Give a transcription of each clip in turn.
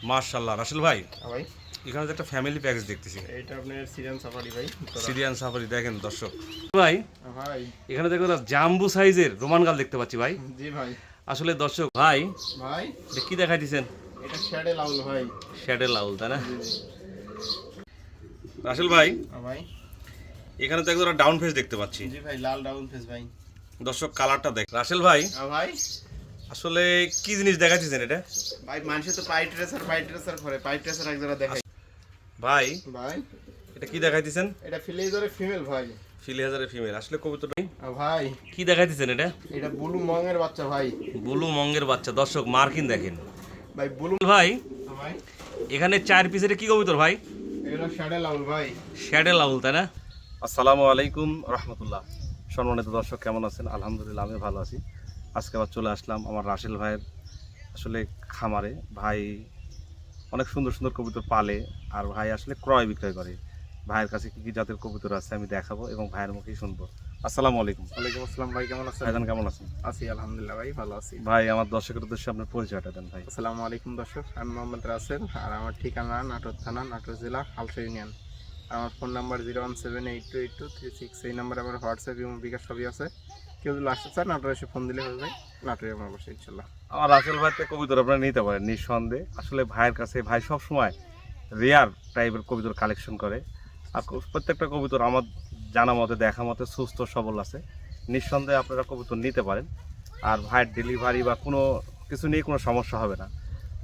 মাশাআল্লাহ রাসেল ভাই, ভাই এখানে তো একটা ফ্যামিলি প্যাকেজ দেখতেছি। এটা আপনার সিরিয়ান সাফারি ভাই। সিরিয়ান সাফারি দেখেন দর্শক ভাই, ভাই এখানে দেখো জাম্বু সাইজের রোমান গাল দেখতে পাচ্ছি ভাই। জি ভাই। আসলে দর্শক ভাই, ভাই এটা কি দেখাই দিচ্ছেন? এটা শ্যাডে লাউল ভাই। শ্যাডে লাউল, তাই না? রাসেল ভাই, ভাই এখানে তো একদম ডাউন ফেস দেখতে পাচ্ছি। জি ভাই, লাল ডাউন ফেস ভাই। দর্শক কালারটা দেখ। রাসেল ভাই, ভাই আসলে কি জিনিস দেখাচ্ছেন এটা? ভাই মানুষে তো পাই ট্রেসার করে, পাই ট্রেসার এক জায়গা দেখাই। ভাই ভাই এটা কি দেখাই দিচ্ছেন? এটা ফিলেজারের ফিমেল ভাই। ফিলিহাজারের ফিমেল। আসলে কবুতরটা ভাই কি দেখাই দিচ্ছেন এটা? এটা ব্লু মঙের বাচ্চা ভাই। ব্লু মঙ্গের বাচ্চা। দর্শক মার্কিন দেখেন ভাই ব্লু ভাই। ভাই এখানে 4 পিসের কি কবুতর ভাই? এটা শ্যাডে লাউল ভাই। শ্যাডে লাউল, তাই না? আসসালামু আলাইকুম রহমতুল্লাহ। সম্মানিত দর্শক, কেমন আছেন? আলহামদুলিল্লাহ আমি ভালো আছি। আজকে আবার চলে আসলাম আমার রাসেল ভাইয়ের আসলে খামারে। ভাই অনেক সুন্দর সুন্দর কবুতর পালে, আর ভাই আসলে ক্রয় বিক্রয় করে। ভাইয়ের কাছে কি কি জাতের কবুতর আছে আমি দেখাবো এবং ভাইয়ের মুখেই শুনবো। আসসালামু আলাইকুম। ওয়ালাইকুম আসসালাম ভাই, কেমন আছেন? ভাইজান কেমন আছেন? আছি আলহামদুলিল্লাহ ভাই, ভালো আছি। ভাই আমার দর্শকের উদ্দেশ্যে আপনার পরিচয়টা দেন ভাই। আসসালামু আলাইকুম দর্শক, আমি মোহাম্মদ রাসেল, আর আমার ঠিকানা নাটোর থানা, নাটোর জেলা, হালসা ইউনিয়ন। আমার ফোন নাম্বার 017828236। এই নাম্বারে আমার হোয়াটসঅ্যাপ এবং বিকাশ সবই আছে। কেউ যদি আসতে চান নাটোর এসে ফোন দিলে হবে, নাটোরে আমার বসে ইনশাল্লাহ। আমার রাসেল ভাই তো কবুতর আপনারা নিতে পারেন নিঃসন্দেহে। আসলে ভাইয়ের কাছে ভাই সবসময় রেয়ার টাইপের কবুতর কালেকশন করে, আর প্রত্যেকটা কবুতর আমার জানা মতে দেখা মতে সুস্থ সবল আছে। নিঃসন্দেহে আপনারা কবুতর নিতে পারেন। আর ভাইয়ের ডেলিভারি বা কোনো কিছু নিয়ে কোনো সমস্যা হবে না।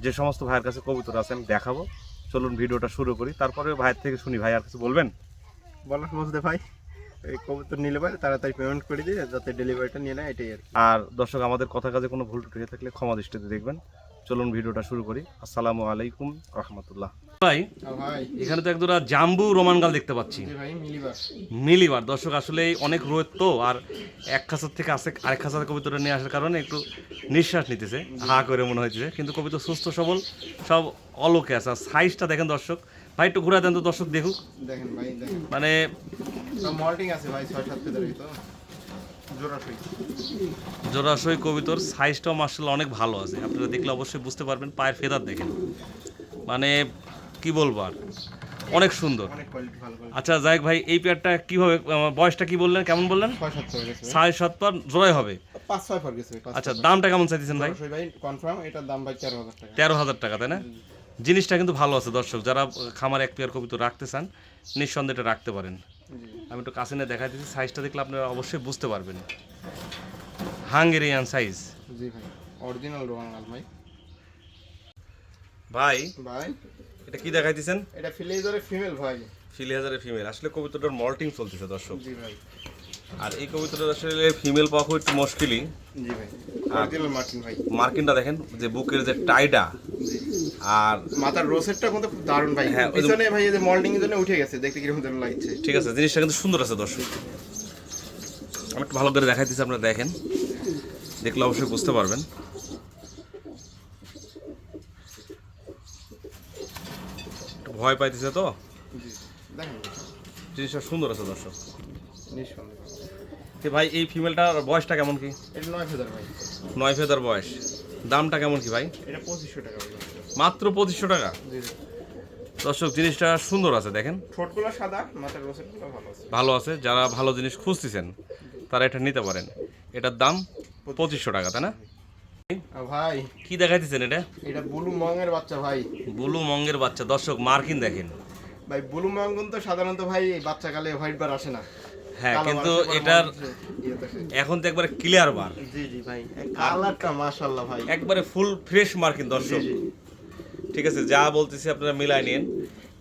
যে সমস্ত ভাইয়ের কাছে কবুতর আছে আমি দেখাবো। চলুন ভিডিওটা শুরু করি, তারপরে ভাইয়ের থেকে শুনি। ভাই আর কিছু বলবেন? বলার বলতে ভাই, এই কবুতর নিলে ভাই তাড়াতাড়ি পেমেন্ট করে দিয়ে যাতে ডেলিভারিটা নিয়ে নেয়, এটাই আর কি। আর দর্শক, আমাদের কথা কাজে কোনো ভুল ত্রুটি হয়ে থাকলে ক্ষমা দৃষ্টিতে দেখবেন। চলুন ভিডিওটা শুরু করি। আসসালামু আলাইকুম রহমতুল্লাহ। ভাই ভাই এখানে তো একদম জাম্বু রোমান গাল দেখতে পাচ্ছি। জি ভাই, মিলিবার। মিলিবার। দর্শক আসলে অনেক রোদ তো, আর এক খাঁচার থেকে আসে আরেক খাঁচার কবুতর নিয়ে আসার কারণে একটু নিঃশ্বাস নিতেছে, হা করে মনে হচ্ছে। কিন্তু কবুতর সুস্থ সবল, সব অলোকে আছে। আর সাইজটা দেখেন দর্শক। ভাই একটু ঘুরে দেন তো দর্শক দেখুক। দেখেন ভাই, দেখেন মানে সব মল্টিং আছে ভাই, 6-7 ফেদারই তো জোড়াশুই। জোড়াশই কবুতর, সাইজটাও মার্শাল্লাহ অনেক ভালো আছে। আপনারা দেখলে অবশ্যই বুঝতে পারবেন। পায়ের ফেদার দেখেন, মানে কি বলবো আর, অনেক সুন্দর। অনেক কোয়ালিটি, ভালো কোয়ালিটি। আচ্ছা যাই হোক ভাই, এই পেয়ারটা কীভাবে, বয়সটা কি বললেন, কেমন বললেন? 6-7 হয়ে গেছে ভাই। 6-7 পর জোড়াই হবে। 5-6 পর গেছে ভাই। আচ্ছা দামটা কেমন চাইতেছেন ভাই? জোড়াশুই ভাই কনফার্ম, এটার দাম ভাই 13,000 টাকা। 13,000 টাকা, তাই না? জিনিসটা কিন্তু ভালো আছে দর্শক। যারা খামারে এক পেয়ার কবুতর রাখতে চান নিঃসন্দেহে এটা রাখতে পারেন। জি আমি একটু কাছে নিয়ে দেখাই দিচ্ছি। সাইজটা দেখলে আপনারা অবশ্যই বুঝতে পারবেন। Hungarian size. জি ভাই, অরিজিনাল রোয়াঙ্গাল ভাই। ভাই ভাই এটা কি দেখাই দিচ্ছেন? এটা ফিলেজারের ফিমেল ভাই। ফিলিহাজারের ফিমেল। আসলে কবুতরটার মল্টিং চলতেছে দর্শক। জি ভাই। আর এই কবুতরের আসলে ফিমেল পাওয়া খুব একটু মুশকিলই। জি ভাই, অরিজিনাল মার্টিন ভাই। মার্কিনটা দেখেন, যে বুকের যে টাইটা, জি, আর মাথার রোসেটটা কিন্তু খুব দারুণ ভাই। হ্যাঁ, ওই যে- পিছনে ভাই এই যে মল্টিং এর জন্য উঠে গেছে, দেখতে কিরকম যেন লাগছে। ঠিক আছে, জিনিসটা কিন্তু সুন্দর আছে দর্শক। আমি একটু ভালো করে দেখাই দিচ্ছি, আপনারা দেখেন, দেখলে অবশ্যই বুঝতে পারবেন। একটু ভয় পাইতেছে তো, জি দেখেন, জিনিসটা সুন্দর আছে দর্শক। নিঃসন্দেহ। তো ভাই এই ফিমেলটার বয়সটা কেমন কি? এটা 9 ফেদার ভাই। 9 ফেদার বয়স। দামটা কেমন কি ভাই? এটা 2500 টাকা ভাই। মাত্র 2500 টাকা। জি জি। দর্শক জিনিসটা সুন্দর আছে দেখেন, ঠোঁটগুলো সাদা, মাথার রোসেটগুলো ভালো আছে। ভালো আছে। যারা ভালো জিনিস খুঁজতেছেন তারা এটা নিতে পারেন। এটার দাম 2500 টাকা, তাই না? ভাই কি দেখাইতেছেন এটা? এটা ব্লু মঙের বাচ্চা ভাই। ব্লু মঙ্গের বাচ্চা। দর্শক মার্কিন দেখেন। ভাই ব্লু মঙ্গন তো সাধারণত ভাই এই বাচ্চাকালে হোয়াইট বার আসে না। হ্যাঁ, কালো কিন্তু বার আসে, এটার ইয়েতে আসে। এখন তো একবারে ক্লিয়ার বার, জি জি ভাই, কালারটা মাশাআল্লাহ ভাই। একবারে ফুল ফ্রেশ মার্কিন জি দর্শক। জি। ঠিক আছে, যা বলতেছি আপনারা মিলাই নিন।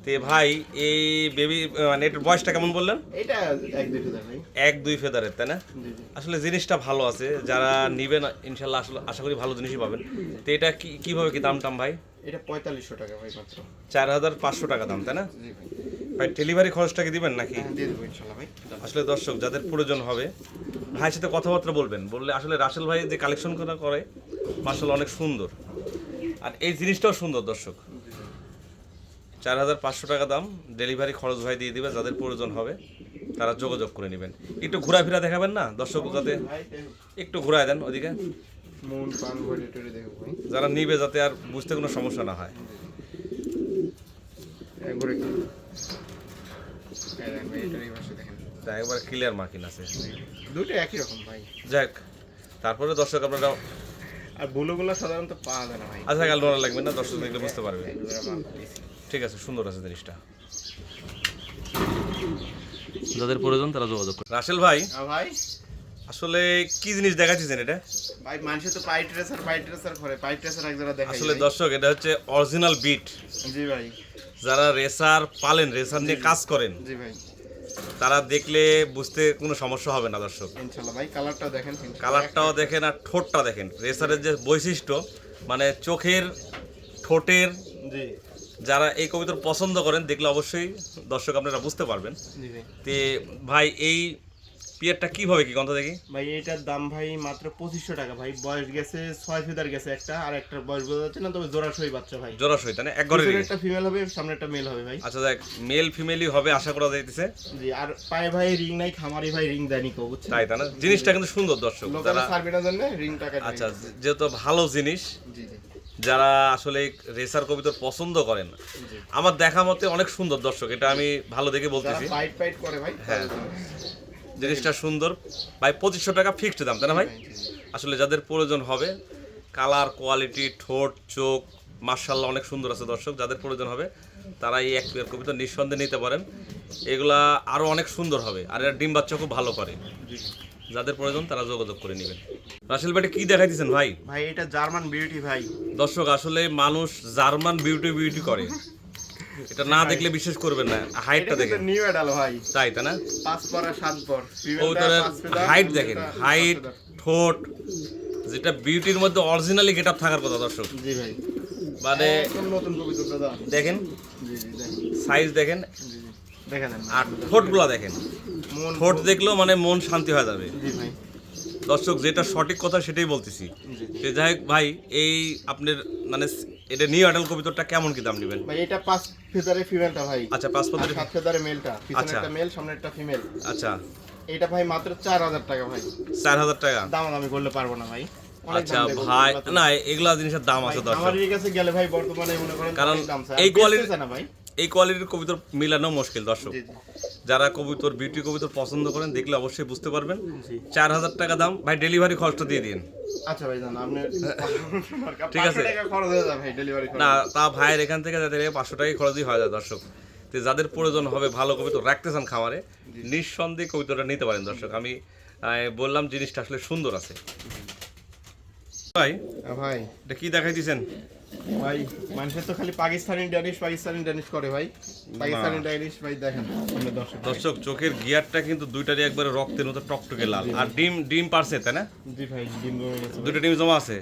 তে ভাই এই বেবি মানে এটার বয়সটা কেমন বললেন? এটা 1-2 ফেদার ভাই। 1-2 ফেদারের, তাই না? জি জি। আসলে জিনিসটা ভালো আছে, যারা নিবেন ইনশাল্লাহ আসলে আশা করি ভালো জিনিসই পাবেন। তো এটা কিভাবে কি দাম টাম ভাই? এটা 4500 টাকা ভাই মাত্র। 4,500 টাকা দাম, তাই না? জি ভাই। ভাই ডেলিভারি খরচটা কি দিবেন নাকি? হ্যাঁ, দিয়ে দেবো ইনশাআল্লাহ ভাই। আসলে দর্শক যাদের প্রয়োজন হবে ভাইয়ের সাথে কথাবার্তা বলবেন, বললে আসলে রাসেল ভাই যে কালেকশন করে মাশাআল্লাহ অনেক সুন্দর। আর এই জিনিসটাও সুন্দর দর্শক। 4,500 টাকা দাম, ডেলিভারি খরচ ভাই দিয়ে দিবে। যাদের প্রয়োজন হবে তারা যোগাযোগ করে নেবেন। একটু ঘোরাফেরা দেখাবেন না দর্শক, যাতে ভাই একটু ঘুরায় দেন ওদিকে, মন পান ভরে টরে দেখো ভাই। যারা নিবে যাতে আর বুঝতে কোনো সমস্যা না হয়। ঘুরে একটু। এই দেখেন ভাই, এটার এই পাশে দেখেন। তা একবার ক্লিয়ার মার্কিং আছে। দুটো একই রকম ভাই। যাক, তারপরে দর্শক আপনারা আর বুলোগুলো সাধারণত পাওয়া যায় না ভাই। আচ্ছা কাল নোড়া লাগবে না, দর্শক দেখলে বুঝতে পারবে। এগুলো মাল দিয়েছি। ঠিক আছে, সুন্দর আছে জিনিসটা। যাদের প্রয়োজন তারা যোগাযোগ করে। রাসেল ভাই, ভাই আসলে কি জিনিস দেখাচ্ছেন এটা? ভাই মানুষে তো পাই ট্রেসার করে, পাই ট্রেসার এক জায়গা দেখাই। আসলে দর্শক এটা হচ্ছে অরিজিনাল বিট। জি ভাই। যারা রেসার পালেন, রেসার নিয়ে কাজ করেন, জি ভাই, তারা দেখলে বুঝতে কোনো সমস্যা হবে না দর্শক। ইনশাআল্লাহ ভাই। কালারটাও দেখেন, কালারটাও দেখেন আর ঠোঁটটা দেখেন। রেসারের যে বৈশিষ্ট্য, মানে চোখের, ঠোঁটের, জি যারা এই কবিতার পছন্দ করেন দেখলে অবশ্যই দর্শক আপনারা বুঝতে পারবেন। জি ভাই। তে ভাই এই পিয়ারটা কিভাবে কি গন্ধ দেখি? ভাই এটার দাম ভাই মাত্র 2500 টাকা ভাই। বয়স গেছে 6 ফেদার গেছে একটা, আর একটা বয়স বোঝা যাচ্ছে না, তবে জোড়াশই বাচ্চা ভাই। জোড়াশই তাই না? এক ঘরের পিছনে একটা ফিমেল হবে, সামনে একটা মেল হবে ভাই। আচ্ছা দেখ, মেল ফিমেলই হবে আশা করা যাইতেছে। জি, আর পায়ে ভাই রিং নাই, খামারি ভাই রিং দেয়নি কেউ, বুঝছেন? তাই না? জিনিসটা কিন্তু সুন্দর দর্শক। লোকাল যারা সার্ভিসের জন্য রিং টাকা। আচ্ছা, যেহেতু ভালো জিনিস, জি জি যারা আসলে রেসার কবিতা পছন্দ করেন, জি। আমার দেখা মতে অনেক সুন্দর দর্শক। এটা আমি ভালো দেখে যারা বলতেছি। পাইট করে ভাই। হ্যাঁ, জিনিসটা সুন্দর ভাই। 2500 টাকা ফিক্সড দাম তাই না ভাই? জি, জি। আসলে যাদের প্রয়োজন হবে, কালার, কোয়ালিটি, ঠোঁট, চোখ মার্শাল্লাহ অনেক সুন্দর আছে দর্শক। যাদের প্রয়োজন হবে তারা এই এক পেয়ার কবিতা নিঃসন্দেহে নিতে পারেন। এগুলা আরও অনেক সুন্দর হবে, আর এর ডিম বাচ্চা খুব ভালো করে। জি। যাদের প্রয়োজন তারা যোগাযোগ করে নেবেন। রাসেল ভাই কি দেখাইতেছেন ভাই? ভাই এটা জার্মান বিউটি ভাই। দর্শক আসলে মানুষ জার্মান বিউটি করে, এটা না দেখলে বিশ্বাস করবেন না। হাইটটা দেখেন, নিউ অ্যাডাল ভাই। তাই না? 5 পর আর 7 পর। কবুতরের হাইট দেখেন, হাইট, ঠোঁট, যেটা বিউটির মধ্যে অরিজিনালি গেট আপ থাকার কথা দর্শক। জি ভাই, মানে একদম নতুন কবুতর দাদা। দেখেন, জি জি দেখেন। সাইজ দেখেন, জি জি দেখেন। আর ঠোঁটগুলো দেখেন। মন ঠোঁট দেখলেও মানে মন শান্তি হয়ে যাবে জি ভাই। দর্শক। যেটা সঠিক কথা সেটাই বলতেছি। জি যে যাই হোক ভাই, এই আপনার মানে এটা নিউ অ্যাডাল কবিতরটা কেমন কি দাম নেবেন? ভাই এটা 5 ফেদারে ফিমেলটা ভাই। আচ্ছা, 5 আর 7 ফেদারে মেলটা। পিছনে আচ্ছা। একটা মেল, সামনে একটা ফিমেল। আচ্ছা, এটা ভাই মাত্র 4000 টাকা ভাই। 4000 টাকা। দাম আমি করলে পারবো না ভাই। অনেক আচ্ছা দাম দেবো ভাই, কবুতরগুলো তো। না এগুলা জিনিসের দাম আছে ভাই, দর্শক। আমার কাছে গেলে ভাই বর্তমানে মনে করেন কারণ অনেক দাম স্যার। এই কোয়ালিটি না ভাই। এই কোয়ালিটির কবিতর মিলানো মুশকিল দর্শক। জি জি যারা কবিতর বিউটি কবিতর পছন্দ করেন দেখলে অবশ্যই বুঝতে পারবেন। জি। 4000 টাকা দাম ভাই। ডেলিভারি খরচটা দিয়ে দিন। আচ্ছা ভাই, জান আপনি ঠিক আছে। 500 টাকা খরচ হয়ে যাবে ভাই ডেলিভারি খরচ। না, তা ভাইয়ের এখান থেকে যাদের 500 টাকাই খরচই হয়ে যায় দর্শক। তো যাদের প্রয়োজন হবে, ভালো কবিতর রাখতে চান খামারে, নিঃসন্দেহে কবিতরটা নিতে পারেন দর্শক। আমি বললাম জিনিসটা আসলে সুন্দর আছে ভাই। ভাই এটা কি দেখাই দিয়েছেন? ভাই মানুষের তো খালি পাকিস্তানি ড্যানিশ করে ভাই। পাকিস্তানি ড্যানিশ ভাই দেখেন আপনি দর্শক। দর্শক চোখের গিয়ারটা কিন্তু দুইটারই একবারে রক্তের মতো টকটকে লাল। আর ডিম পারছে তাই না? জি ভাই, ডিম জমে গেছে। দুটো ডিম জমা আছে।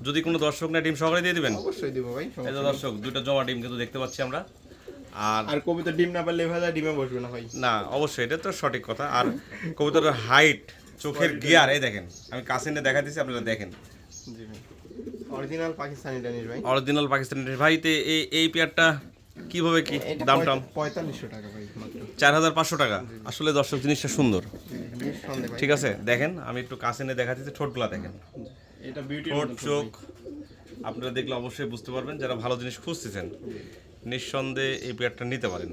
যদি কোনো দর্শক না ডিম সহকারে দিয়ে দিবেন। অবশ্যই দিব ভাই। এই যে দর্শক দুটো জমা ডিম কিন্তু দেখতে পাচ্ছি আমরা। আর আর কবিতা ডিম না পারলে ভাই ডিমে বসবে না ভাই। না, অবশ্যই এটা তো সঠিক কথা। আর কবুতরের হাইট, চোখের গিয়ার এই দেখেন, আমি কাছে নিয়ে দেখা দিচ্ছি, আপনারা দেখেন। জি ভাই, অরিজিনাল পাকিস্তানি ড্যানিশ ভাই। অরিজিনাল পাকিস্তানি ভাই। তে এই পেয়ারটা কিভাবে কি দাম টাম? 4500 টাকা ভাই মাত্র। 4500 টাকা। আসলে দর্শক জিনিসটা সুন্দর, নিঃসন্দেহে ভাই। ঠিক আছে। দেখেন, আমি একটু কাছে নিয়ে দেখা দিচ্ছি, ঠোঁটগুলা দেখেন, এটা বিউটি ঠোঁট, চোখ আপনারা দেখলে অবশ্যই বুঝতে পারবেন। যারা ভালো জিনিস খুঁজতেছেন নিঃসন্দেহে এই পেয়ারটা নিতে পারেন।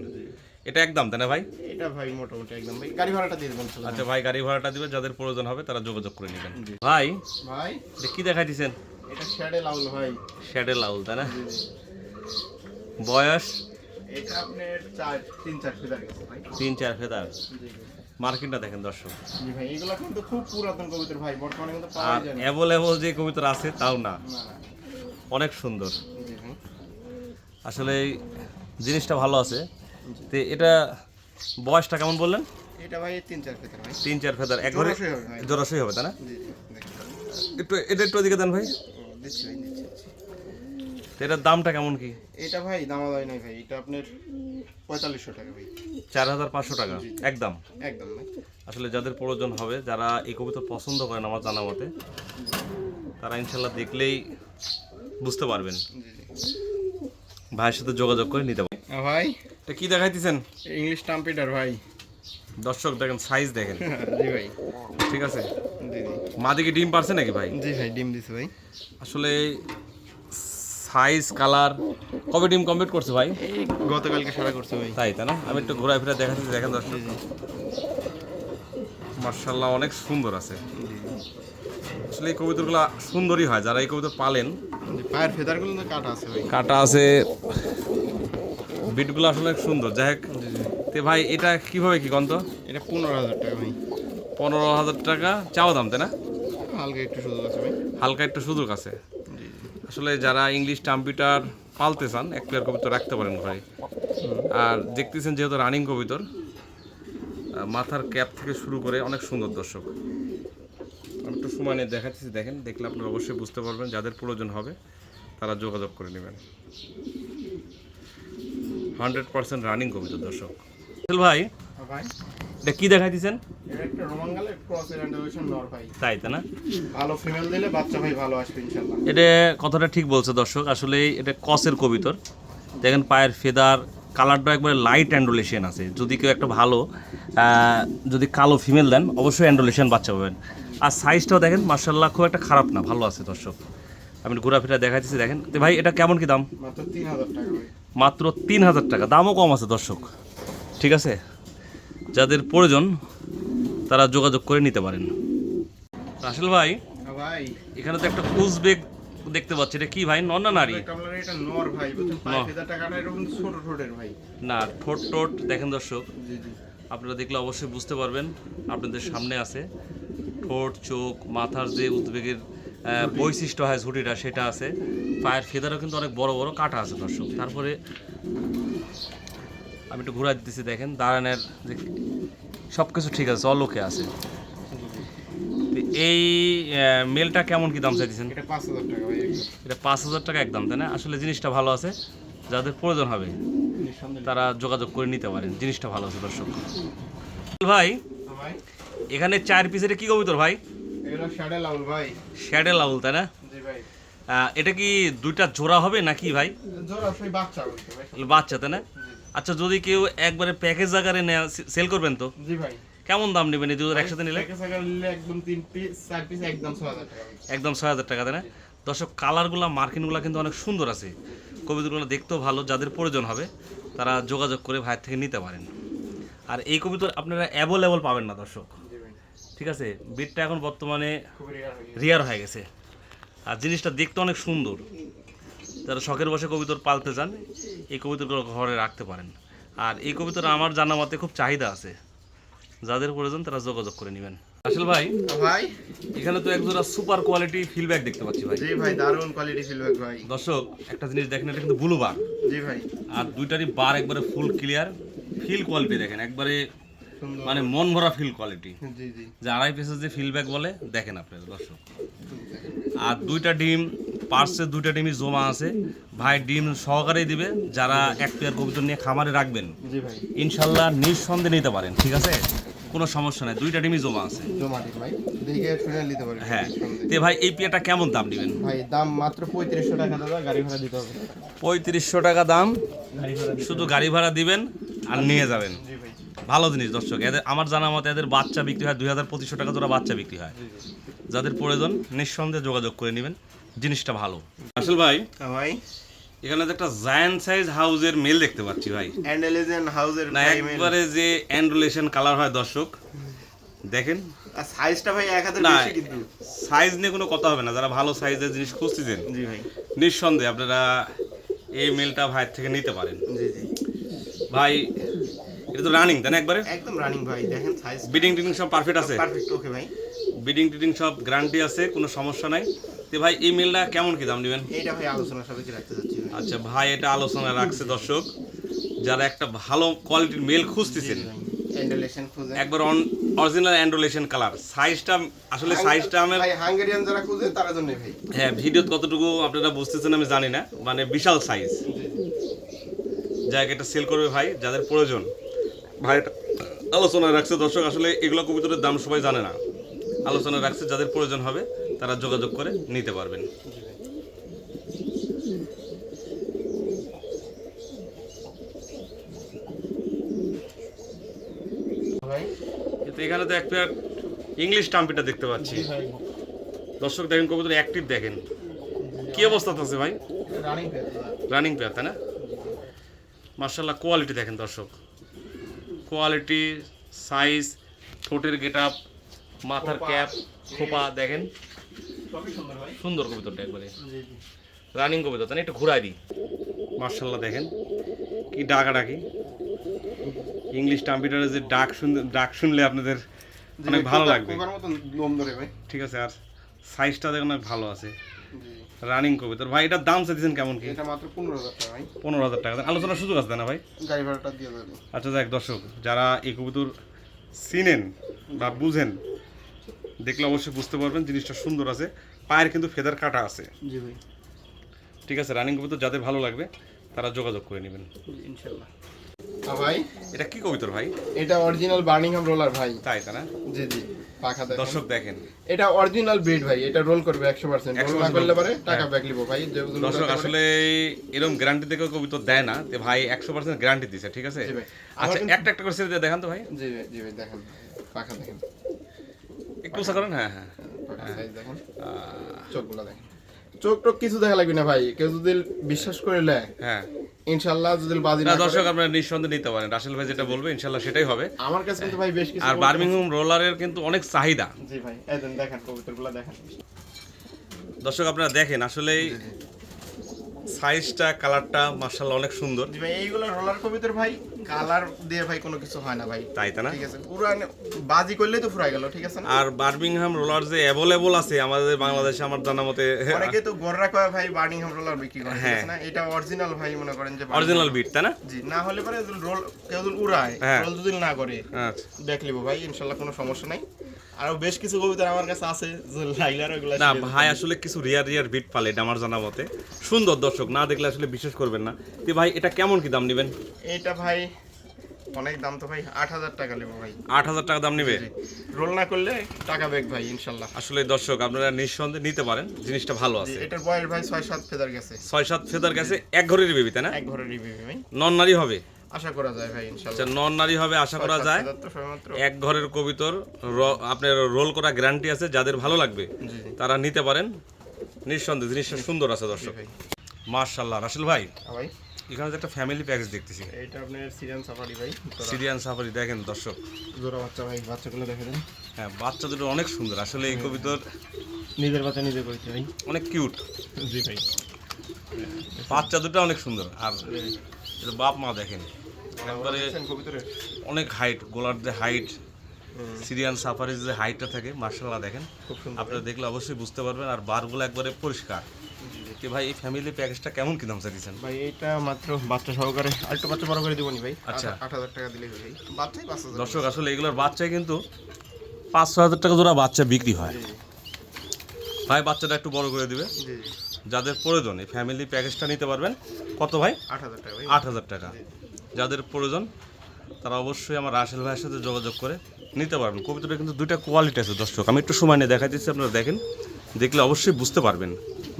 এটা একদম তাই না ভাই? এটা ভাই মোটামুটি একদম ভাই। গাড়ি ভাড়াটা দিয়ে দেবেন। আচ্ছা ভাই, গাড়ি ভাড়াটা দিবেন, যাদের প্রয়োজন হবে তারা যোগাযোগ করে নেবেন। ভাই ভাই এটা কি দেখাই দিচ্ছেন? এটা শ্যাডে লাউল ভাই। শ্যাডে লাউল তাই না? জি জি। বয়স এটা আপনার 3-4 ফেদার গেছে ভাই। 3-4 ফেদার। জি জি। মার্কেটটা দেখেন দর্শক। জি ভাই, এগুলা কিন্তু খুব পুরাতন কবুতর ভাই, বর্তমানে কিন্তু পাওয়া আর যায় না। অ্যাভেলেবল যে কবিতর আছে তাও না, না না। অনেক সুন্দর। জি ভাই। আসলে এই জিনিসটা ভালো আছে। তো এটা বয়সটা কেমন বললেন? এটা ভাই 3-4 ফেদার ভাই। 3-4 ফেদার এক ঘরে জোড়াশই হবে ভাই। জোড়াশই হবে তাই না? জি জি দেখেন। একটু এটা একটু ওদিকে দেন ভাই। ও, দিচ্ছি ভাই, দিচ্ছি। তো এটার দামটা কেমন কি? এটা ভাই দামাদামি নাই ভাই, এটা আপনার 4500 টাকা ভাই। 4500 টাকা একদম। একদম ভাই। আসলে যাদের প্রয়োজন হবে, যারা এই কবিতা পছন্দ করেন আমার জানা মতে, তারা ইনশাল্লাহ দেখলেই বুঝতে পারবেন। জি জি। ভাইয়ের সাথে যোগাযোগ করে নিতে পারেন। ভাই এটা কি দেখাইতেছেন? ইংলিশ টাম্পিটার ভাই। দর্শক দেখেন, সাইজ দেখেন, জি ভাই। ঠিক আছে। জি জি। মা দিকে ডিম পারছে নাকি ভাই? জি ভাই, ডিম দিছে ভাই। আসলে সাইজ কালার কবে ডিম কমপ্লিট করছে ভাই? এই গতকালকে সারা করছে ভাই। তাই না? আমি একটু ঘোরায় ফিরে দেখাচ্ছি, দেখেন দর্শক, মার্শাল্লাহ অনেক সুন্দর আছে। আসলে এই কবুতরগুলো সুন্দরই হয়, যারা এই কবুতর পালেন। পায়ের ফেদারগুলো তো কাটা আছে ভাই। কাটা আছে, বিটগুলো আসলে অনেক সুন্দর। যাই হোক, তে ভাই এটা কিভাবে কি গন্ত? এটা 15,000 টাকা ভাই। 15,000 টাকা চাওয়া দাম, তাই না? হালকা একটু সুযোগ আছে ভাই। হালকা একটু সুযোগ আছে। আসলে যারা ইংলিশ টাম্পিটার পালতে চান, এক পেয়ার কবুতর রাখতে পারেন ঘরে। আর দেখতেছেন যেহেতু রানিং কবুতর, মাথার ক্যাপ থেকে শুরু করে অনেক সুন্দর দর্শক। আমি একটু সময় নিয়ে দেখাচ্ছি, দেখেন, দেখলে আপনারা অবশ্যই বুঝতে পারবেন। যাদের প্রয়োজন হবে তারা যোগাযোগ করে নেবেন। 100% রানিং কবুতর দর্শক। ভাই ভাই এটা কি দেখাই দিচ্ছেন? এটা একটা রোমাঙ্গালের ক্রসের অ্যান্ডারভিশন নর ভাই। তাই না? ভালো ফিমেল দিলে বাচ্চা ভাই ভালো আসবে ইনশাআল্লাহ। এটা কথাটা ঠিক বলছে দর্শক। আসলে এটা কসের কবুতর, দেখেন পায়ের ফেদার কালারটা একবারে লাইট অ্যান্ডোলেশন আছে। যদি কেউ একটা ভালো যদি কালো ফিমেল দেন অবশ্যই অ্যান্ডোলেশন বাচ্চা পাবেন। আর সাইজটাও দেখেন মার্শাল্লাহ খুব একটা খারাপ না, ভালো আছে দর্শক। আমি ঘোরাফেরা দেখাচ্ছি, দেখেন। তো ভাই এটা কেমন কি দাম? মাত্র 3,000 টাকা ভাই। মাত্র 3,000 টাকা, দামও কম আছে দর্শক। ঠিক আছে, যাদের প্রয়োজন তারা যোগাযোগ করে নিতে পারেন। আসলে ভাই ভাই এখানে তো একটা উজবেক দেখতে পাচ্ছি, এটা কি ভাই, নর না নারী? কামলার এটা নর ভাই, বুঝছেন? পায়ের ফেদার টাকাটা এরকম ছোট ছোটের ভাই। না, ঠোঁট টোট দেখেন দর্শক, জি জি। আপনারা দেখলে অবশ্যই বুঝতে পারবেন। আপনাদের সামনে আছে ঠোঁট, চোখ, মাথার যে উদ্বেগের বৈশিষ্ট্য হয় ঝুটিটা সেটা আছে। পায়ের ফেদারও কিন্তু অনেক বড় বড় কাটা আছে দর্শক। তারপরে আমি একটু ঘুরা দিতেছি, দেখেন দাঁড়ানোর যে সব কিছু ঠিক আছে, অলোকে আছে। তো এই মেলটা কেমন কি দাম চাইতেছেন? এটা 5,000 টাকা ভাই। এটা 5,000 টাকা একদম, তাই না? আসলে জিনিসটা ভালো আছে, যাদের প্রয়োজন হবে নিঃসন্দেহে তারা যোগাযোগ করে নিতে পারেন। জিনিসটা ভালো আছে দর্শক। ভাই ভাই এখানে 4 পিসের কি কবুতর ভাই? এগুলো শ্যাডে লাউল ভাই। শ্যাডেল আউল, তাই না? জি ভাই। এটা কি দুইটা জোড়া হবে নাকি ভাই? জোড়া সেই বাচ্চা বলতে ভাই। বাচ্চা, তাই না? আচ্ছা, যদি কেউ একবারে প্যাকেজ আকারে সেল করবেন তো জি ভাই। কেমন দাম নেবেন এই দুটো একসাথে নিলে? প্যাকেজ আকারে নিলে একদম 3 পিস 4 পিস একদম 6,000 টাকা ভাই। একদম 6,000 টাকা, তাই না? দর্শক, কালারগুলো মার্কিনগুলো কিন্তু অনেক সুন্দর আছে, কবুতরগুলো দেখতেও ভালো। যাদের প্রয়োজন হবে তারা যোগাযোগ করে ভাইয়ের থেকে নিতে পারেন। আর এই কবুতর আপনারা অ্যাভেলেবল পাবেন না দর্শক। জি ভাই। ঠিক আছে, বিটটা এখন বর্তমানে খুব রেয়ার হয়ে গেছে। রিয়ার হয়ে গেছে। আর জিনিসটা দেখতে অনেক সুন্দর। যারা শখের বসে কবুতর পালতে চান এই কবুতরগুলো ঘরে রাখতে পারেন। আর এই কবুতর আমার জানা মতে খুব চাহিদা আছে, যাদের প্রয়োজন তারা যোগাযোগ করে নেবেন। আসল ভাই ভাই এখানে তো একজোড়া সুপার কোয়ালিটি ফিলব্যাক দেখতে পাচ্ছি ভাই। জি ভাই, দারুন কোয়ালিটি ফিলব্যাক ভাই। দর্শক একটা জিনিস দেখেন, এটা কিন্তু ব্লু বার। জি ভাই। আর দুইটারই বার একবারে ফুল ক্লিয়ার, ফিল কোয়ালিটি দেখেন একবারে সুন্দর। মানে মন ভরা ফিল কোয়ালিটি। জি জি। যে 2.5 পিসের যে ফিলব্যাক বলে দেখেন আপনারা দর্শক। আর দুইটা ডিম পার্সে, দুইটা ডিমই জমা আছে ভাই, ডিম সহকারেই দিবে। যারা এক পেয়ার কবুতর নিয়ে খামারে রাখবেন জি ভাই। ইনশাল্লাহ নিঃসন্দেহে নিতে পারেন। ঠিক আছে, কোনো সমস্যা নাই, দুইটা ডিমই জমা আছে। জমা দিন ভাই, দেখে শুনে নিতে পারবেন। হ্যাঁ, তে ভাই এই পেয়ারটা কেমন দাম দিবেন? ভাই দাম মাত্র 3500 টাকা, দাদা গাড়ি ভাড়া দিতে হবে। 3500 টাকা দাম, গাড়ি ভাড়া শুধু গাড়ি ভাড়া দিবেন আর নিয়ে যাবেন। জি ভাই। ভালো জিনিস দর্শক। এদের আমার জানা মতে এদের বাচ্চা বিক্রি হয় 2,500 টাকা জোড়া বাচ্চা বিক্রি হয়। যাদের প্রয়োজন নিঃসন্দেহে যোগাযোগ করে নেবেন, জিনিসটা ভালো। আসল ভাই ভাই এখানে তো একটা জায়ান্ট সাইজ হাউজের মেল দেখতে পাচ্ছি ভাই। অ্যান্ডেলেজেন হাউজের না একবারে যে অ্যান্ডুলেশন কালার হয় দর্শক, দেখেন। আর সাইজটা ভাই এক হাতের না, বেশি কিন্তু। সাইজ নিয়ে কোনো কথা হবে না। যারা ভালো সাইজের জিনিস খুঁজতেছেন জি ভাই। নিঃসন্দেহে আপনারা এই মেলটা ভাইয়ের থেকে নিতে পারেন। জি জি। ভাই এটা তো রানিং, তাই না? একবারে একদম রানিং ভাই, দেখেন সাইজ বিডিং টিডিং সব পারফেক্ট আছে? পারফেক্ট। ওকে ভাই। বিডিং টিডিং সব গ্যারান্টি আছে, কোনো সমস্যা নাই। তো ভাই এই মেলটা কেমন কি দাম নেবেন? এইটা ভাই আলোচনার সাপেক্ষে রাখতে চাচ্ছি ভাই। আচ্ছা ভাই, এটা আলোচনা রাখছে দর্শক। যারা একটা ভালো কোয়ালিটির মেল খুঁজতেছেন, অ্যান্ডেলেশন খুঁজে একবার অরিজিনাল অ্যান্ডোলেশন কালার, সাইজটা আসলে সাইজটা আমার ভাই হাঙ্গেরিয়ান যারা খুঁজে তার জন্য ভাই। হ্যাঁ, ভিডিও কতটুকু আপনারা বুঝতেছেন আমি জানি না, মানে বিশাল সাইজ। জায়গাটা সেল করবে ভাই, যাদের প্রয়োজন ভাই এটা আলোচনা রাখছে দর্শক। আসলে এগুলো কবুতরের দাম সবাই জানে না, আলোচনা রাখছে। যাদের প্রয়োজন হবে তারা যোগাযোগ করে নিতে পারবেন। ভাই কিন্তু এখানে তো একটা ইংলিশ টাম্পিটা দেখতে পাচ্ছি জি ভাই। দর্শক। দেখেন কবুতর অ্যাক্টিভ, দেখেন কি অবস্থা আছে ভাই। রানিং পেয়ার রানিং পেয়ার তাই না? মার্শাল্লাহ কোয়ালিটি দেখেন দর্শক, কোয়ালিটি, সাইজ, ঠোঁটের গেট আপ, মাথার ক্যাপ, খোপা দেখেন, সবই সুন্দর ভাই। সুন্দর কবিতরটা একবারে জি জি রানিং কবিতর তাই না? একটু ঘুরাই দিই। মার্শাল্লাহ দেখেন কি ডাকাডাকি, ইংলিশ টাম্পিটারের যে ডাক শুনলে আপনাদের অনেক ভালো লাগবে। কোকার মতন লোম ধরে ভাই। ঠিক আছে, আর সাইজটা দেখুন অনেক ভালো আছে, জি রানিং কবিতর। ভাই এটার দাম চাইছেন কেমন কি? এটা মাত্র 15,000 টাকা ভাই। 15,000 টাকা। আলোচনার সুযোগ আছে না ভাই? গাড়ি ভাড়াটা দিয়ে দেবেন। আচ্ছা দেখ দর্শক, যারা এই কবুতর চিনেন বা বুঝেন, দেখলে অবশ্যই বুঝতে পারবেন জিনিসটা সুন্দর আছে। পায়ের কিন্তু ফেদার কাটা আছে। জি ভাই ঠিক আছে, রানিং কবুতর যাদের ভালো লাগবে তারা যোগাযোগ করে নেবেন ইনশাআল্লাহ। ভাই এটা কি কবুতর ভাই? এটা অরিজিনাল বার্মিংহাম রোলার ভাই। তাই তা না? জি জি পাখা দেখেন। দর্শক দেখেন, এটা অরিজিনাল ব্রিড ভাই, এটা রোল করবে 100%। রোল না করলে পরে টাকা ব্যাক লিবো ভাই। দর্শক আসলে এরকম গ্যারান্টি থেকে কবুতর দেয় না, তো ভাই 100% গ্যারান্টি দিছে। ঠিক আছে, জি ভাই। আচ্ছা একটা একটা করে ছেড়ে দিয়ে দেখান তো ভাই। জি ভাই জি ভাই দেখেন পাখা দেখেন, একটু উঁচা করেন। হ্যাঁ হ্যাঁ, পাখা সাইজ দেখেন, চোখগুলো দেখেন। চোখ টোক কিছু দেখা লাগবে না ভাই, কেউ যদি বিশ্বাস করে নেয় হ্যাঁ ইনশাআল্লাহ, যদি বাজি না না দর্শক করে। আপনারা নিঃসন্দেহে নিতে পারেন, রাসেল ভাই যেটা বলবে ইনশাল্লাহ সেটাই হবে। আমার কাছে কিন্তু ভাই বেশ কিছু আর বার্মিংহাম রোলারের কিন্তু অনেক চাহিদা। জি ভাই এই দেন দেখেন কবুতরগুলো দেখেন। দর্শক আপনারা দেখেন, আসলে সাইজটা, কালারটা মাশাআল্লাহ অনেক সুন্দর। জি ভাই এইগুলো রোলার কবুতর ভাই, কালার দিয়ে ভাই কোনো কিছু হয় না ভাই। তাই তা না? ঠিক আছে, পুরো বাজি করলেই তো ফুরাই গেল। ঠিক আছে না? আর বার্মিংহাম রোলার যে অ্যাভেলেবল আছে আমাদের বাংলাদেশে, আমার জানা মতে অনেকে তো গররা কয় ভাই বার্মিংহাম রোলার বিক্রি করে। ঠিক হ্যাঁ। আছে না? এটা অরিজিনাল ভাই, মনে করেন যে অরিজিনাল বিট তাই না? জি, না হলে পরে রোল কেউ যদি উড়ায়, হ্যাঁ। রোল যদি না করে আচ্ছা দেখ লিবো ভাই, ইনশাআল্লাহ কোনো সমস্যা নাই। আরো বেশ কিছু কবুতর আমার কাছে আছে যে লাইলার ওগুলা না ভাই, আসলে কিছু রিয়ার বিট পালে, এটা আমার জানা মতে সুন্দর। দর্শক না দেখলে আসলে বিশ্বাস করবেন না। তো ভাই এটা কেমন কি দাম নেবেন? এটা ভাই অনেক দাম তো ভাই, 8,000 টাকা নেবো ভাই। 8,000 টাকা দাম নেবে? রোল না করলে টাকা ব্যাক ভাই ইনশাআল্লাহ। আসলে দর্শক আপনারা নিঃসন্দেহে নিতে পারেন, জিনিসটা ভালো আছে। এটার বয়স ভাই 6-7 ফেদার গেছে। 6-7 ফেদার গেছে, এক ঘরের বেবি তাই না? এক ঘরের রিভিউ ভাই, নন নারী হবে? আশা করা যায় ভাই আচ্ছা, ইনশাআল্লাহ। নন নারী হবে আশা করা 6-7 যায়। ফেদার তো সবেমাত্র। এক ঘরের কবিতর, আপনার রোল করা গ্যারান্টি আছে। যাদের ভালো লাগবে জি জি তারা নিতে পারেন নিঃসন্দেহে, জিনিসটা সুন্দর আছে দর্শক। ভাই। মাশাআল্লাহ রাসেল ভাই, ভাই এখানে যে একটা ফ্যামিলি প্যাকেজ দেখতেছি, এটা আপনার সিরিয়ান সাফারি ভাই। সিরিয়ান সাফারি দেখেন দর্শক। জোড়া বাচ্চা ভাই, বাচ্চাগুলো দেখে দেন। হ্যাঁ, বাচ্চা দুটো অনেক সুন্দর। আসলে এই কবিতর নিজের বাচ্চা নিজে করেছে ভাই। অনেক কিউট, জি ভাই বাচ্চা দুটো অনেক সুন্দর। আর এর বাপ মা দেখেন একবারে কবুতরের অনেক হাইট, গোলার যে হাইট, সিরিয়ান সাফারির যে হাইটটা থাকে মাশাআল্লাহ দেখেন। খুব সুন্দর। আপনারা দেখলে অবশ্যই বুঝতে পারবেন। আর বারগুলো একবারে পরিষ্কার। কি ভাই এই ফ্যামিলি প্যাকেজটা কেমন কি দাম চাইছেন? ভাই এটা মাত্র বাচ্চা সহকারে, আরেকটু বাচ্চা বড় করে দিবনি ভাই। আচ্ছা। 8,000 টাকা দিলেই হবে ভাই, বাচ্চাই 5,000। দর্শক আসলে এগুলোর বাচ্চায় কিন্তু 5-6 হাজার টাকা জোড়া বাচ্চা বিক্রি হয়। জি ভাই বাচ্চাটা একটু বড় করে দিবে। জি যাদের প্রয়োজন এই ফ্যামিলি প্যাকেজটা নিতে পারবেন। কত ভাই? 8,000 টাকা ভাই। 8,000 টাকা। যাদের প্রয়োজন তারা অবশ্যই আমার রাসেল ভাইয়ের সাথে যোগাযোগ করে নিতে পারবেন। কবিতাটা কিন্তু দুইটা কোয়ালিটি আছে দর্শক, আমি একটু সময় নিয়ে দেখাই দিচ্ছি, আপনারা দেখেন, দেখলে অবশ্যই বুঝতে পারবেন।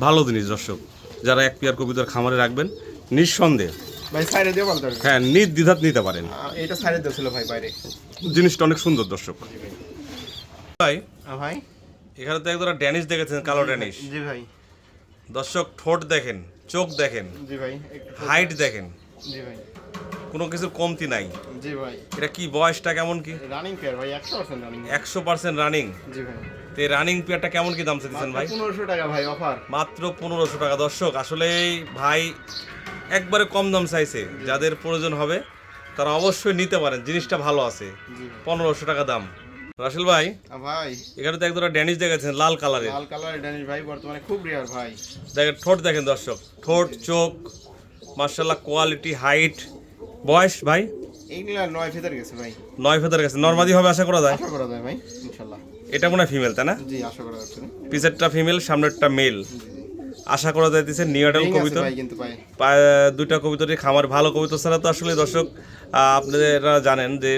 ভালো জিনিস দর্শক, যারা এক পেয়ার কবিতার খামারে রাখবেন নিঃসন্দেহে, ভাই সাইডে দিয়ে বলতে হবে। হ্যাঁ নির্দ্বিধাত নিতে পারেন। এটা সাইডে দিয়েছিল ভাই বাইরে। জিনিসটা অনেক সুন্দর দর্শক। জি ভাই। ভাই ভাই এখানে তো একদম ড্যানিশ দেখেছেন, কালো ড্যানিশ। জি ভাই দর্শক ঠোঁট দেখেন, চোখ দেখেন, জি ভাই একটু হাইট দেখেন, জি ভাই কোনো কিছুর কমতি নাই। জি ভাই এটা কি বয়সটা কেমন কি? রানিং পেয়ার ভাই, 100% রানিং। 100% রানিং। জি ভাই তো এই রানিং পেয়ারটা কেমন কি দাম চাইছেন ভাই? 1500 টাকা ভাই অফার। মাত্র 1500 টাকা। দর্শক আসলে ভাই একবারে কম দাম চাইছে, যাদের প্রয়োজন হবে তারা অবশ্যই নিতে পারেন, জিনিসটা ভালো আছে। জি 1500 টাকা দাম। রাসেল ভাই ভাই এখানে তো একদম ড্যানিশ দেখেছেন লাল কালারের, লাল কালার ড্যানিশ ভাই বর্তমানে খুব রেয়ার ভাই। দেখেন ঠোঁট দেখেন দর্শক, ঠোঁট চোখ মার্শাল্লাহ, কোয়ালিটি, হাইট, বয়স ভাই এইগুলা 9 ফেদার গেছে ভাই। 9 ফেদার গেছে, নরমাদি হবে আশা করা যায়। আশা করা যায় ভাই ইনশাআল্লাহ। এটা মনে হয় ফিমেল তাই না? জি আশা করা যাচ্ছে। পিছেরটা ফিমেল, সামনেরটা মেল। আশা করা যাইতেছে নিউডাল কবিতর। ভাই কিন্তু ভাই দুইটা কবিতরের খামার, ভালো কবিতর ছাড়া তো আসলে দর্শক আপনারা জানেন যে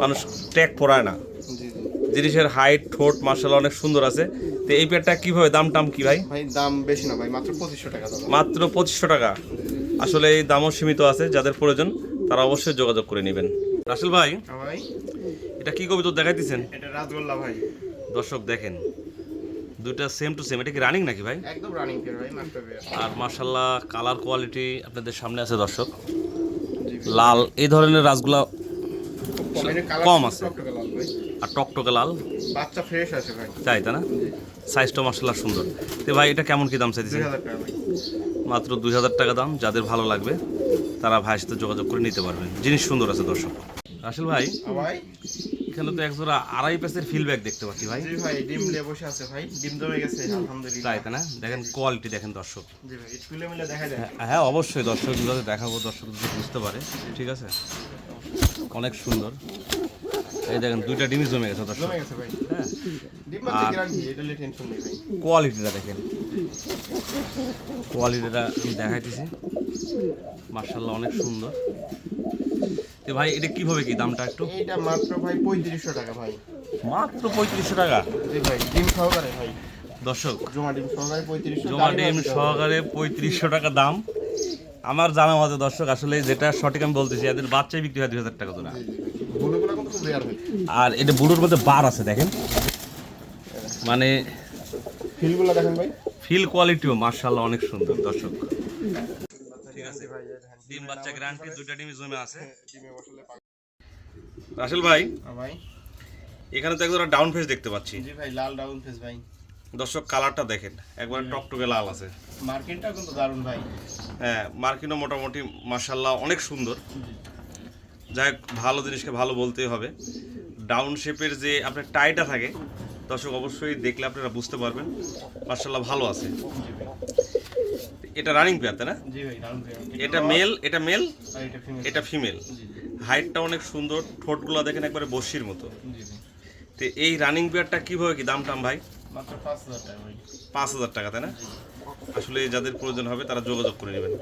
মানুষ ট্যাগ পড়ায় না। জি জি জিনিসের হাইট, ঠোঁট মার্শাল্লাহ অনেক সুন্দর আছে। তো এই পেয়ারটা কিভাবে দাম টাম কি ভাই? ভাই দাম বেশি না ভাই, মাত্র 2500 টাকা দাম। মাত্র 2500 টাকা। আসলে এই দামও সীমিত আছে, যাদের প্রয়োজন তারা অবশ্যই যোগাযোগ করে নেবেন। রাসেল ভাই ভাই এটা কি কবিতর দেখাইতেছেন? এটা রাজগোল্লা ভাই। দর্শক দেখেন দুইটা সেম টু সেম, এটা কি রানিং নাকি ভাই? একদম রানিং পেয়ার ভাই, মাত্র পেয়ার। আর মাশাল্লাহ কালার কোয়ালিটি আপনাদের সামনে আছে দর্শক, জি ভাই। লাল এই ধরনের রাজগুলা কালার কম আছে। টকটকে লাল ভাই। আর টকটকে লাল, বাচ্চা ফ্রেশ আছে ভাই। তাই না? জি। সাইজটা মাশাল্লাহ সুন্দর। তো ভাই এটা কেমন কি দাম চাইতেছে? 2000 টাকা ভাই। মাত্র 2000 টাকা দাম। যাদের ভালো লাগবে তারা ভাইয়ের সাথে যোগাযোগ করে নিতে পারবেন। জিনিস সুন্দর আছে দর্শক। রাসেল ভাই, ভাই এখানে তো একজোড়া আড়াই প্যাসের ফিল ব্যাগ দেখতে পাচ্ছি ভাই। জি ভাই, ডিম নিয়ে বসে আছে ভাই, ডিম জমে গেছে আলহামদুলিল্লাহ। তাই না? দেখেন কোয়ালিটি দেখেন দর্শক। জি ভাই, তুলে মিলে দেখা যায়। হ্যাঁ অবশ্যই দর্শক দেখাবো, দর্শক বুঝতে পারে। ঠিক আছে, অনেক সুন্দর। এই দেখেন দুইটা ডিমই জমে গেছে দর্শক। জমে গেছে ভাই। হ্যাঁ, ডিম বাচ্চা গ্যারান্টি, এটা নিয়ে টেনশন নেই ভাই। কোয়ালিটিটা দেখেন, কোয়ালিটিটা আমি দেখাইতেছি। মার্শাল্লাহ অনেক সুন্দর। তো ভাই এটা কিভাবে কি দামটা একটু? এইটা মাত্র ভাই 3500 টাকা ভাই। মাত্র 3500 টাকা। জি ভাই, ডিম সহকারে ভাই। দর্শক জমা ডিম সহকারে 3500। জমা ডিম সহকারে 3500 টাকা দাম। আমার জানা মতে দর্শক, আসলে যেটা সঠিক আমি বলতেছি, এদের বাচ্চাই বিক্রি হয় 2000 টাকা জোড়া। বুলুগুলো কিন্তু খুব রেয়ার ভাই। আর এটা বুড়োর মধ্যে বার আছে দেখেন, মানে ফিলগুলো দেখেন ভাই। ফিল কোয়ালিটিও মার্শাল্লাহ অনেক সুন্দর দর্শক। ঠিক আছে, ভাই ডিম বাচ্চা গ্যারান্টি, দুইটা ডিমই জমে আছে। ডিমে বসলে রাসেল ভাই, ভাই। এখানে তো একজোড়া ডাউন ফেস দেখতে পাচ্ছি জি ভাই, লাল ডাউন ফেস ভাই। দর্শক। কালারটা দেখেন, একবার টকটকে লাল আছে। মার্কেটটা কিন্তু দারুণ ভাই। হ্যাঁ, মার্কিনও মোটামুটি মার্শাল্লাহ অনেক সুন্দর। যাই হোক, ভালো জিনিসকে ভালো বলতেই হবে। ডাউন শেপের যে আপনার টাইটা থাকে দর্শক, অবশ্যই দেখলে আপনারা বুঝতে পারবেন মার্শাল্লাহ ভালো আছে। এটা রানিং পেয়ার তাই না? জি ভাই, ডাউন পেয়ার। এটা মেল, এটা মেল, আর এটা ফিমেল। এটা ফিমেল। হাইটটা অনেক সুন্দর, ঠোঁটগুলো দেখেন একবারে বসির মতো। জি ভাই। তো এই রানিং পেয়ারটা কিভাবে কি দাম টাম ভাই? মাত্র 5000 টাকা ভাই। 5000 টাকা তাই না? আসলে যাদের প্রয়োজন হবে তারা যোগাযোগ করে নেবেন।